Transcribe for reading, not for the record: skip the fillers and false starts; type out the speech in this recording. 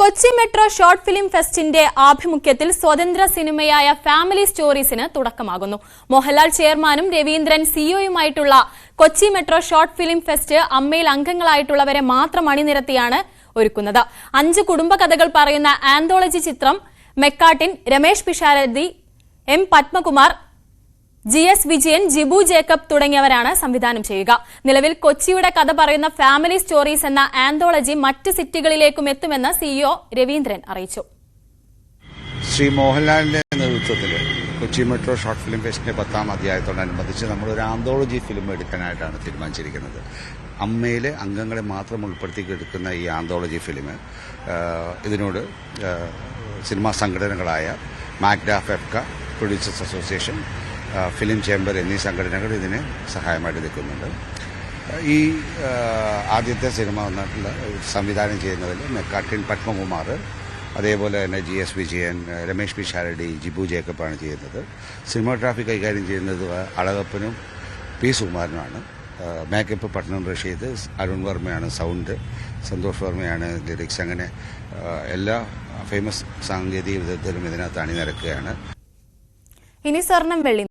Kochi metro short film ഫെസ്റ്റിന്റെ ആഭിമുഖ്യത്തിൽ സ്വതന്ത്ര സിനിമയായ ഫാമിലി സ്റ്റോറീസിന് തുടക്കമാകുന്നു. മോഹൻലാൽ ചെയർമാനും രവീന്ദ്രൻ സിഇഒയുമായിട്ടുള്ള Kochi metro short film fest അമ്മയിൽ അംഗങ്ങളായിട്ടുള്ളവരെ മാത്രം അണിനിരത്തിയാണ് ഒരുക്കുന്നത്. 5 കുടുംബകഥകൾ പറയുന്ന ആന്തോളജി ചിത്രം മെക്കാട്ടിൻ രമേശ് പിഷാരടി, എം പത്മകുമാർ, GS വിജയൻ, ജിബു ജേക്കബ് തുടങ്ങിയവരാണ് സംവിധാനം ചെയ്യുക. നിലവിൽ കൊച്ചിയുടെ കഥ പറയുന്ന ഫാമിലി സ്റ്റോറീസ് എന്ന ആന്തോളജി മറ്റ് സിറ്റികളിലേക്കും എത്തുമെന്ന് സിഇഒ രവീന്ദ്രൻ അറിയിച്ചു. ശ്രീ മോഹൻലാലിന്റെ നേതൃത്വത്തിൽ കൊച്ചി മെട്രോ ഷോർട്ട് ഫിലിം ഫെസ്റ്റിന്റെ 10ാം അധ്യായത്തോടനുബന്ധിച്ച് നമ്മളൊരു ആന്തോളജി ഫിലിം എടുക്കാനായിട്ടാണ് തീരുമാനിച്ചിരിക്കുന്നത്. അമ്മയിലെ അംഗങ്ങളെ മാത്രം ഉൾപ്പെടുത്തി എടുക്കുന്ന ഈ ആന്തോളജി ഫിലിം ഇതിനോട് സിനിമാ സംഘടനകളായ മാഗ്ഡ, FEFKA, producers association, film chamber എന്നീ സംഘടനകൾ ഇതിന് സഹായമായിട്ട് നിൽക്കുന്നുണ്ട്. ഈ ആദ്യത്തെ സിനിമ വന്നിട്ടുള്ള സംവിധാനം ചെയ്യുന്നതിൽ മെക്കാട്ടിൻ പത്മകുമാർ, അതേപോലെ തന്നെ GS വിജയൻ, രമേശ് പിഷാരടി, ജിബു ജേക്കബാണ് ചെയ്യുന്നത്. സിനിമാഗ്രാഫി കൈകാര്യം ചെയ്യുന്നത് അളകപ്പനും P സുകുമാരനുമാണ്. മേക്കപ്പ് പട്നം റഷീദ്, അരുൺ വർമ്മയാണ് സൗണ്ട്, സന്തോഷ് വർമ്മയാണ് ലിറിക്സ്. അങ്ങനെ എല്ലാ ഫേമസ് സാങ്കേതിക വിദഗ്ധരും ഇതിനകത്ത് അണിനിരക്കുകയാണ്. ഇനി സ്വർണം വെള്ളി